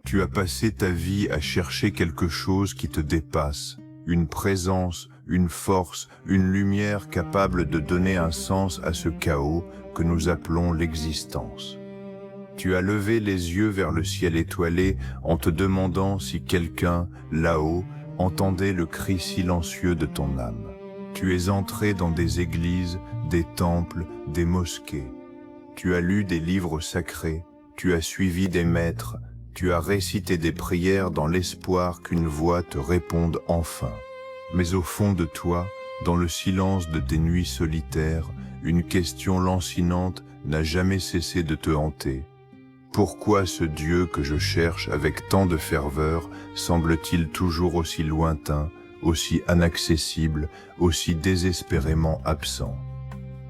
Tu as passé ta vie à chercher quelque chose qui te dépasse, une présence, une force, une lumière capable de donner un sens à ce chaos que nous appelons l'existence. Tu as levé les yeux vers le ciel étoilé en te demandant si quelqu'un, là-haut, entendait le cri silencieux de ton âme. Tu es entré dans des églises, des temples, des mosquées. Tu as lu des livres sacrés, tu as suivi des maîtres, tu as récité des prières dans l'espoir qu'une voix te réponde enfin. Mais au fond de toi, dans le silence de tes nuits solitaires, une question lancinante n'a jamais cessé de te hanter. Pourquoi ce Dieu que je cherche avec tant de ferveur semble-t-il toujours aussi lointain, aussi inaccessible, aussi désespérément absent?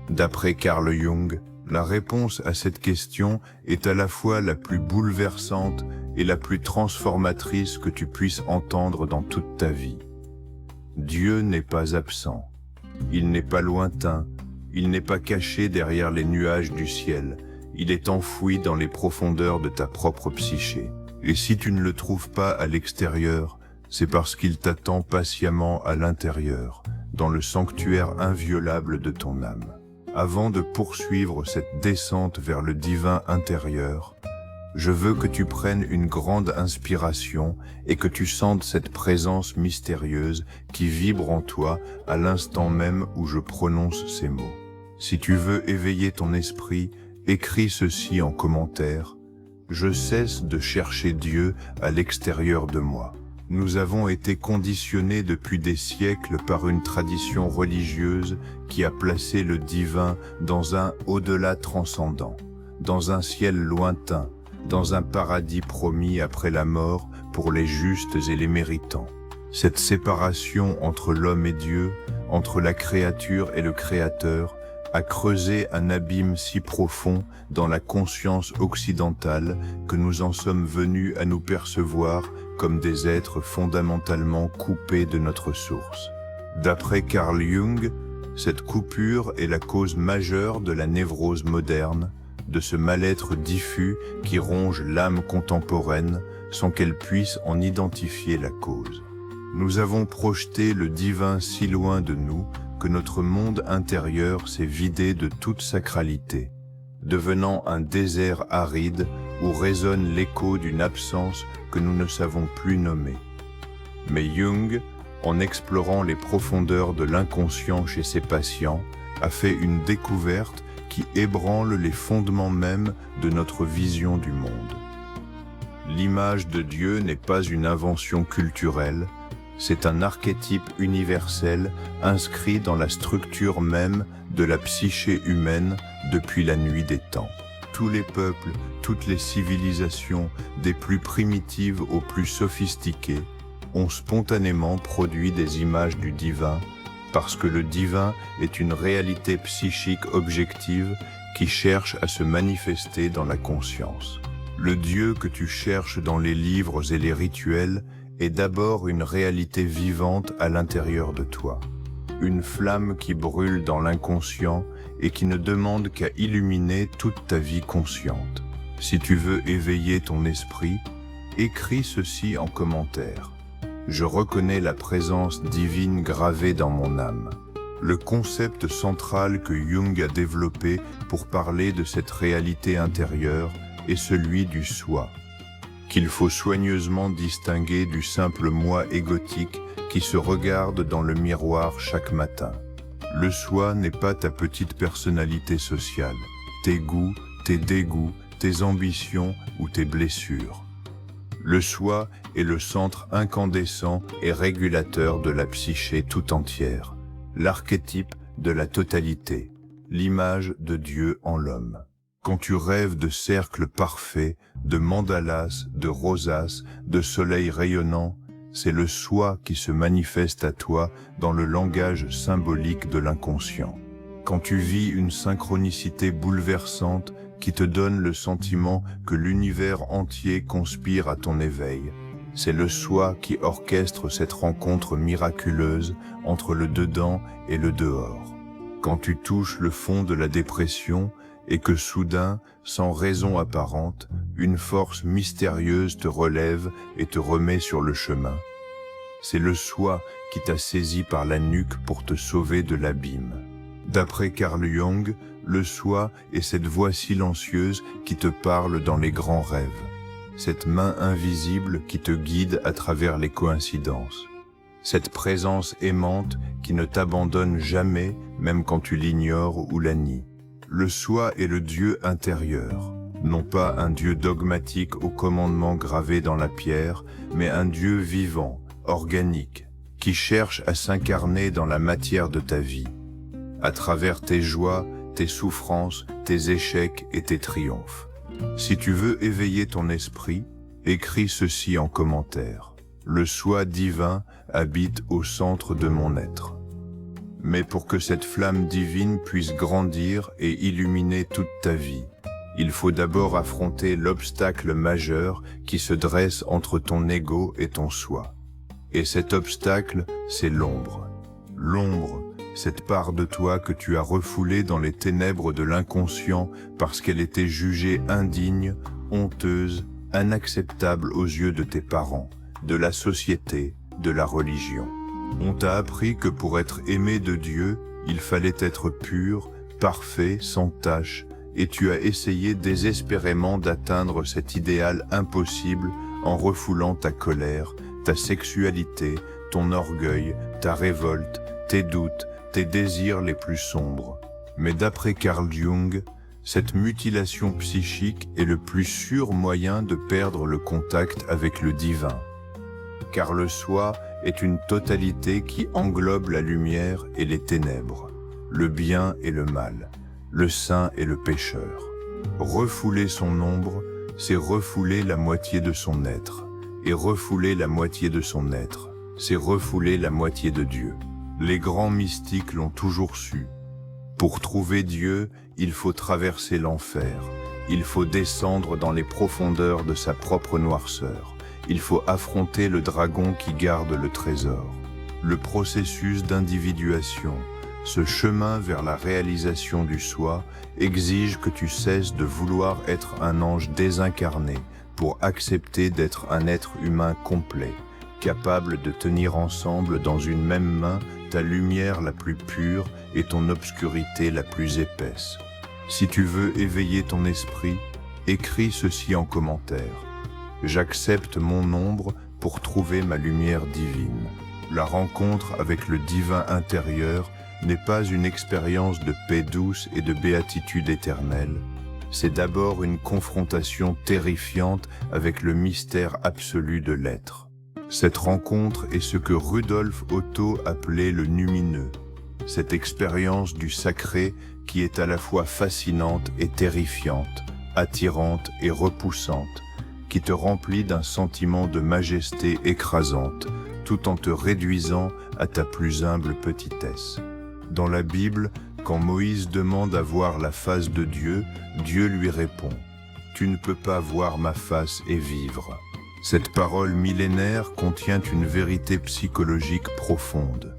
D'après Carl Jung, la réponse à cette question est à la fois la plus bouleversante et la plus transformatrice que tu puisses entendre dans toute ta vie. Dieu n'est pas absent, il n'est pas lointain, il n'est pas caché derrière les nuages du ciel, il est enfoui dans les profondeurs de ta propre psyché. Et si tu ne le trouves pas à l'extérieur, c'est parce qu'il t'attend patiemment à l'intérieur, dans le sanctuaire inviolable de ton âme. Avant de poursuivre cette descente vers le divin intérieur, je veux que tu prennes une grande inspiration et que tu sentes cette présence mystérieuse qui vibre en toi à l'instant même où je prononce ces mots. Si tu veux éveiller ton esprit, écris ceci en commentaire. Je cesse de chercher Dieu à l'extérieur de moi. Nous avons été conditionnés depuis des siècles par une tradition religieuse qui a placé le divin dans un au-delà transcendant, dans un ciel lointain, dans un paradis promis après la mort pour les justes et les méritants. Cette séparation entre l'homme et Dieu, entre la créature et le Créateur, a creusé un abîme si profond dans la conscience occidentale que nous en sommes venus à nous percevoir comme des êtres fondamentalement coupés de notre source. D'après Carl Jung, cette coupure est la cause majeure de la névrose moderne, de ce mal-être diffus qui ronge l'âme contemporaine sans qu'elle puisse en identifier la cause. Nous avons projeté le divin si loin de nous que notre monde intérieur s'est vidé de toute sacralité, devenant un désert aride où résonne l'écho d'une absence que nous ne savons plus nommer. Mais Jung, en explorant les profondeurs de l'inconscient chez ses patients, a fait une découverte qui ébranle les fondements même de notre vision du monde. L'image de Dieu n'est pas une invention culturelle, c'est un archétype universel inscrit dans la structure même de la psyché humaine depuis la nuit des temps. Tous les peuples, toutes les civilisations, des plus primitives aux plus sophistiquées, ont spontanément produit des images du divin, parce que le divin est une réalité psychique objective qui cherche à se manifester dans la conscience. Le Dieu que tu cherches dans les livres et les rituels est d'abord une réalité vivante à l'intérieur de toi, une flamme qui brûle dans l'inconscient et qui ne demande qu'à illuminer toute ta vie consciente. Si tu veux éveiller ton esprit, écris ceci en commentaire. Je reconnais la présence divine gravée dans mon âme. Le concept central que Jung a développé pour parler de cette réalité intérieure est celui du soi, qu'il faut soigneusement distinguer du simple moi égotique qui se regarde dans le miroir chaque matin. Le soi n'est pas ta petite personnalité sociale, tes goûts, tes dégoûts, tes ambitions ou tes blessures. Le soi est le centre incandescent et régulateur de la psyché tout entière, l'archétype de la totalité, l'image de Dieu en l'homme. Quand tu rêves de cercles parfaits, de mandalas, de rosaces, de soleils rayonnants, c'est le soi qui se manifeste à toi dans le langage symbolique de l'inconscient. Quand tu vis une synchronicité bouleversante qui te donne le sentiment que l'univers entier conspire à ton éveil, c'est le soi qui orchestre cette rencontre miraculeuse entre le dedans et le dehors. Quand tu touches le fond de la dépression et que soudain, sans raison apparente, une force mystérieuse te relève et te remet sur le chemin. C'est le soi qui t'a saisi par la nuque pour te sauver de l'abîme. D'après Carl Jung, le soi est cette voix silencieuse qui te parle dans les grands rêves, cette main invisible qui te guide à travers les coïncidences, cette présence aimante qui ne t'abandonne jamais, même quand tu l'ignores ou la nies. Le soi est le Dieu intérieur, non pas un Dieu dogmatique aux commandements gravés dans la pierre, mais un Dieu vivant, organique, qui cherche à s'incarner dans la matière de ta vie, à travers tes joies, tes souffrances, tes échecs et tes triomphes. Si tu veux éveiller ton esprit, écris ceci en commentaire. Le soi divin habite au centre de mon être. Mais pour que cette flamme divine puisse grandir et illuminer toute ta vie, il faut d'abord affronter l'obstacle majeur qui se dresse entre ton ego et ton soi. Et cet obstacle, c'est l'ombre. L'ombre, cette part de toi que tu as refoulée dans les ténèbres de l'inconscient parce qu'elle était jugée indigne, honteuse, inacceptable aux yeux de tes parents, de la société, de la religion. On t'a appris que pour être aimé de Dieu, il fallait être pur, parfait, sans tache, et tu as essayé désespérément d'atteindre cet idéal impossible en refoulant ta colère, ta sexualité, ton orgueil, ta révolte, tes doutes, tes désirs les plus sombres. Mais d'après Carl Jung, cette mutilation psychique est le plus sûr moyen de perdre le contact avec le divin. Car le soi est une totalité qui englobe la lumière et les ténèbres, le bien et le mal, le saint et le pécheur. Refouler son ombre, c'est refouler la moitié de son être. Et refouler la moitié de son être, c'est refouler la moitié de Dieu. Les grands mystiques l'ont toujours su. Pour trouver Dieu, il faut traverser l'enfer. Il faut descendre dans les profondeurs de sa propre noirceur. Il faut affronter le dragon qui garde le trésor. Le processus d'individuation, ce chemin vers la réalisation du soi, exige que tu cesses de vouloir être un ange désincarné, pour accepter d'être un être humain complet, capable de tenir ensemble dans une même main ta lumière la plus pure et ton obscurité la plus épaisse. Si tu veux éveiller ton esprit, écris ceci en commentaire. J'accepte mon ombre pour trouver ma lumière divine. La rencontre avec le divin intérieur n'est pas une expérience de paix douce et de béatitude éternelle. C'est d'abord une confrontation terrifiante avec le mystère absolu de l'être. Cette rencontre est ce que Rudolf Otto appelait le numineux, cette expérience du sacré qui est à la fois fascinante et terrifiante, attirante et repoussante, qui te remplit d'un sentiment de majesté écrasante, tout en te réduisant à ta plus humble petitesse. Dans la Bible, quand Moïse demande à voir la face de Dieu, Dieu lui répond « Tu ne peux pas voir ma face et vivre ». Cette parole millénaire contient une vérité psychologique profonde.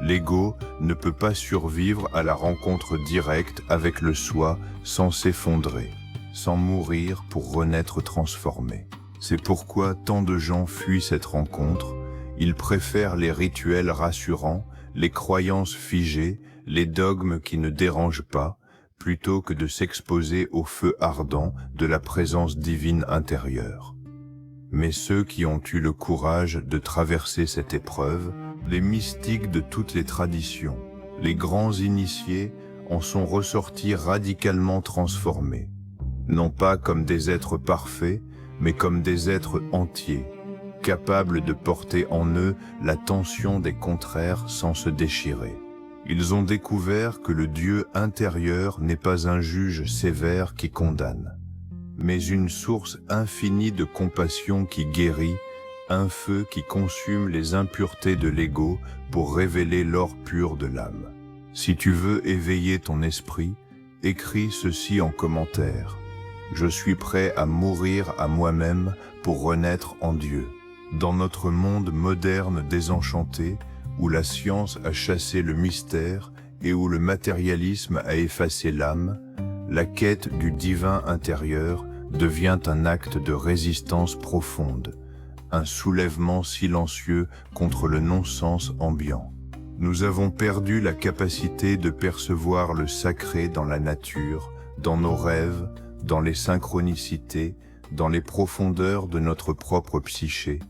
L'ego ne peut pas survivre à la rencontre directe avec le soi sans s'effondrer, sans mourir pour renaître transformé. C'est pourquoi tant de gens fuient cette rencontre. Ils préfèrent les rituels rassurants, les croyances figées, les dogmes qui ne dérangent pas, plutôt que de s'exposer au feu ardent de la présence divine intérieure. Mais ceux qui ont eu le courage de traverser cette épreuve, les mystiques de toutes les traditions, les grands initiés, en sont ressortis radicalement transformés, non pas comme des êtres parfaits, mais comme des êtres entiers, capables de porter en eux la tension des contraires sans se déchirer. Ils ont découvert que le Dieu intérieur n'est pas un juge sévère qui condamne, mais une source infinie de compassion qui guérit, un feu qui consume les impuretés de l'ego pour révéler l'or pur de l'âme. Si tu veux éveiller ton esprit, écris ceci en commentaire. Je suis prêt à mourir à moi-même pour renaître en Dieu. Dans notre monde moderne désenchanté, où la science a chassé le mystère et où le matérialisme a effacé l'âme, la quête du divin intérieur devient un acte de résistance profonde, un soulèvement silencieux contre le non-sens ambiant. Nous avons perdu la capacité de percevoir le sacré dans la nature, dans nos rêves, dans les synchronicités, dans les profondeurs de notre propre psyché,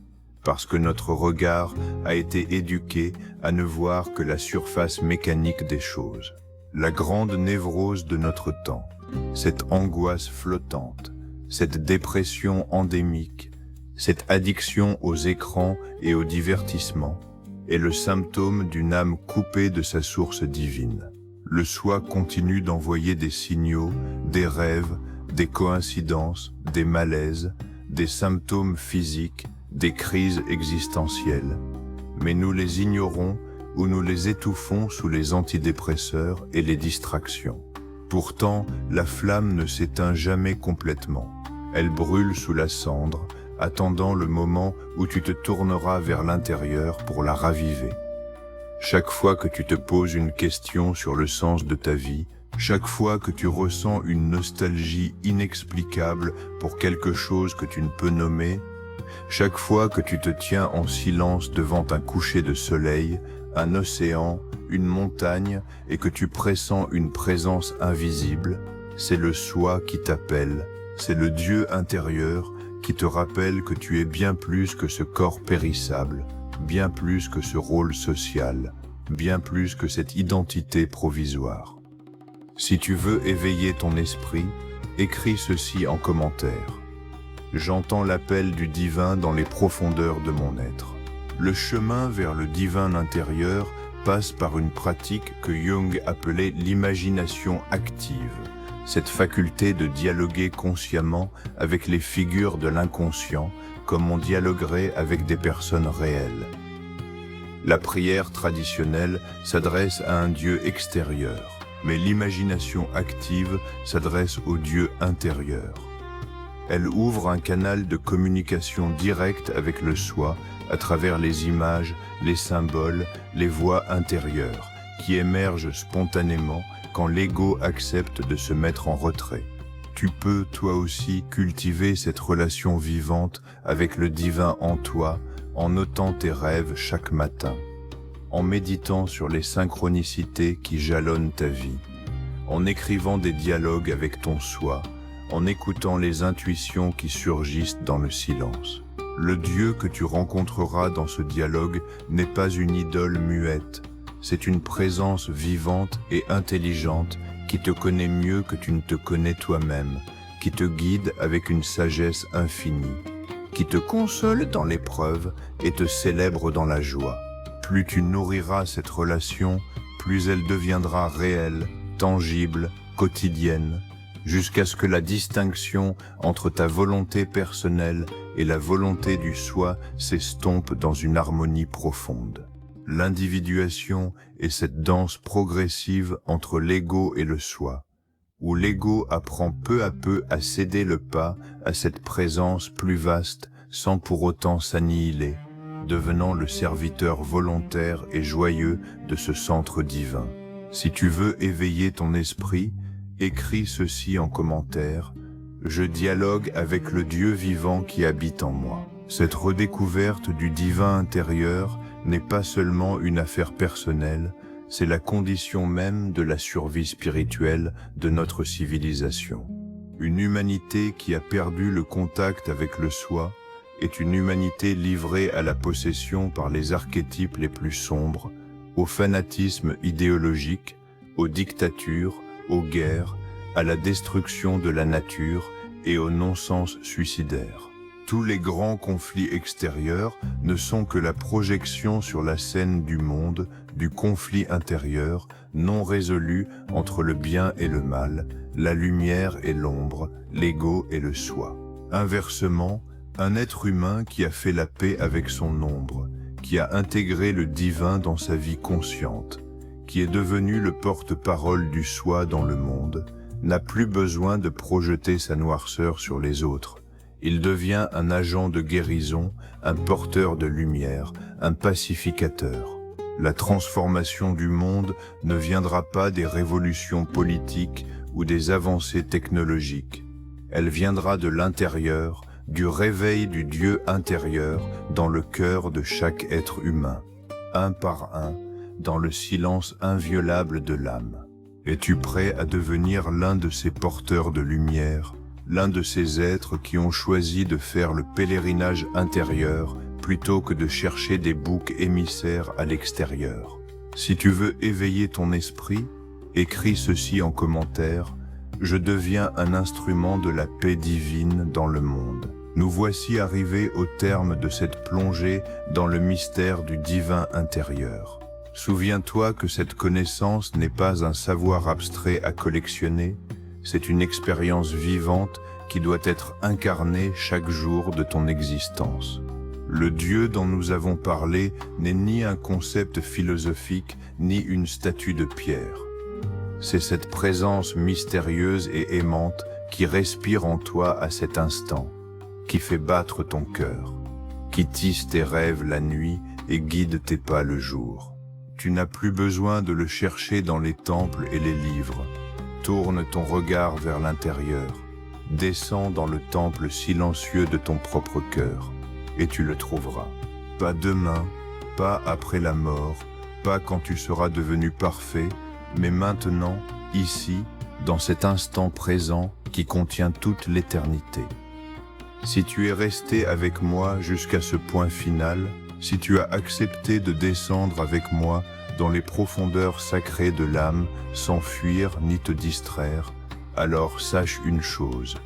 parce que notre regard a été éduqué à ne voir que la surface mécanique des choses. La grande névrose de notre temps, cette angoisse flottante, cette dépression endémique, cette addiction aux écrans et au divertissement, est le symptôme d'une âme coupée de sa source divine. Le soi continue d'envoyer des signaux, des rêves, des coïncidences, des malaises, des symptômes physiques, des crises existentielles. Mais nous les ignorons ou nous les étouffons sous les antidépresseurs et les distractions. Pourtant, la flamme ne s'éteint jamais complètement. Elle brûle sous la cendre, attendant le moment où tu te tourneras vers l'intérieur pour la raviver. Chaque fois que tu te poses une question sur le sens de ta vie, chaque fois que tu ressens une nostalgie inexplicable pour quelque chose que tu ne peux nommer, chaque fois que tu te tiens en silence devant un coucher de soleil, un océan, une montagne et que tu pressens une présence invisible, c'est le soi qui t'appelle, c'est le Dieu intérieur qui te rappelle que tu es bien plus que ce corps périssable, bien plus que ce rôle social, bien plus que cette identité provisoire. Si tu veux éveiller ton esprit, écris ceci en commentaire. J'entends l'appel du divin dans les profondeurs de mon être. Le chemin vers le divin intérieur passe par une pratique que Jung appelait l'imagination active, cette faculté de dialoguer consciemment avec les figures de l'inconscient comme on dialoguerait avec des personnes réelles. La prière traditionnelle s'adresse à un Dieu extérieur, mais l'imagination active s'adresse au Dieu intérieur. Elle ouvre un canal de communication directe avec le soi à travers les images, les symboles, les voix intérieures qui émergent spontanément quand l'ego accepte de se mettre en retrait. Tu peux, toi aussi, cultiver cette relation vivante avec le divin en toi en notant tes rêves chaque matin, en méditant sur les synchronicités qui jalonnent ta vie, en écrivant des dialogues avec ton soi, en écoutant les intuitions qui surgissent dans le silence. Le Dieu que tu rencontreras dans ce dialogue n'est pas une idole muette, c'est une présence vivante et intelligente qui te connaît mieux que tu ne te connais toi-même, qui te guide avec une sagesse infinie, qui te console dans l'épreuve et te célèbre dans la joie. Plus tu nourriras cette relation, plus elle deviendra réelle, tangible, quotidienne, jusqu'à ce que la distinction entre ta volonté personnelle et la volonté du soi s'estompe dans une harmonie profonde. L'individuation est cette danse progressive entre l'ego et le soi, où l'ego apprend peu à peu à céder le pas à cette présence plus vaste sans pour autant s'annihiler, devenant le serviteur volontaire et joyeux de ce centre divin. Si tu veux éveiller ton esprit, écris ceci en commentaire: je dialogue avec le Dieu vivant qui habite en moi. Cette redécouverte du divin intérieur n'est pas seulement une affaire personnelle, c'est la condition même de la survie spirituelle de notre civilisation. Une humanité qui a perdu le contact avec le soi est une humanité livrée à la possession par les archétypes les plus sombres, au fanatisme idéologique, aux dictatures, aux guerres, à la destruction de la nature et au non-sens suicidaire. Tous les grands conflits extérieurs ne sont que la projection sur la scène du monde du conflit intérieur non résolu entre le bien et le mal, la lumière et l'ombre, l'ego et le soi. Inversement, un être humain qui a fait la paix avec son ombre, qui a intégré le divin dans sa vie consciente, qui est devenu le porte-parole du soi dans le monde, n'a plus besoin de projeter sa noirceur sur les autres. Il devient un agent de guérison, un porteur de lumière, un pacificateur. La transformation du monde ne viendra pas des révolutions politiques ou des avancées technologiques. Elle viendra de l'intérieur, du réveil du Dieu intérieur dans le cœur de chaque être humain, un par un, dans le silence inviolable de l'âme. Es-tu prêt à devenir l'un de ces porteurs de lumière, l'un de ces êtres qui ont choisi de faire le pèlerinage intérieur plutôt que de chercher des boucs émissaires à l'extérieur? Si tu veux éveiller ton esprit, écris ceci en commentaire: je deviens un instrument de la paix divine dans le monde. Nous voici arrivés au terme de cette plongée dans le mystère du divin intérieur. Souviens-toi que cette connaissance n'est pas un savoir abstrait à collectionner, c'est une expérience vivante qui doit être incarnée chaque jour de ton existence. Le Dieu dont nous avons parlé n'est ni un concept philosophique, ni une statue de pierre. C'est cette présence mystérieuse et aimante qui respire en toi à cet instant, qui fait battre ton cœur, qui tisse tes rêves la nuit et guide tes pas le jour. Tu n'as plus besoin de le chercher dans les temples et les livres. Tourne ton regard vers l'intérieur, descends dans le temple silencieux de ton propre cœur, et tu le trouveras. Pas demain, pas après la mort, pas quand tu seras devenu parfait, mais maintenant, ici, dans cet instant présent qui contient toute l'éternité. Si tu es resté avec moi jusqu'à ce point final, si tu as accepté de descendre avec moi dans les profondeurs sacrées de l'âme sans fuir ni te distraire, alors sache une chose,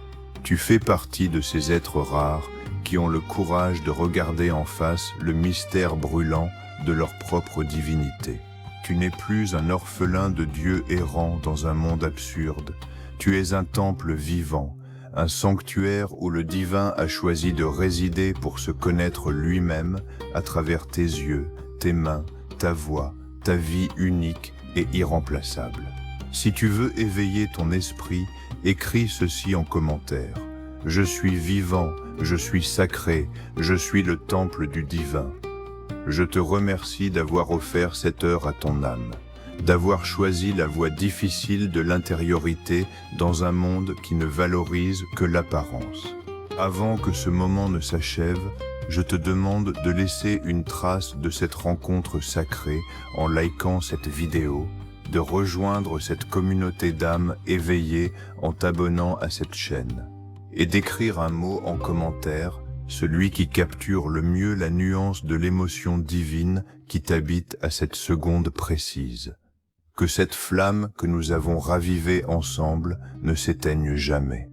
tu fais partie de ces êtres rares qui ont le courage de regarder en face le mystère brûlant de leur propre divinité. Tu n'es plus un orphelin de Dieu errant dans un monde absurde, tu es un temple vivant, un sanctuaire où le divin a choisi de résider pour se connaître lui-même à travers tes yeux, tes mains, ta voix, ta vie unique et irremplaçable. Si tu veux éveiller ton esprit, écris ceci en commentaire. Je suis vivant, je suis sacré, je suis le temple du divin. Je te remercie d'avoir offert cette heure à ton âme, d'avoir choisi la voie difficile de l'intériorité dans un monde qui ne valorise que l'apparence. Avant que ce moment ne s'achève, je te demande de laisser une trace de cette rencontre sacrée en likant cette vidéo, de rejoindre cette communauté d'âmes éveillées en t'abonnant à cette chaîne, et d'écrire un mot en commentaire, celui qui capture le mieux la nuance de l'émotion divine qui t'habite à cette seconde précise. Que cette flamme que nous avons ravivée ensemble ne s'éteigne jamais.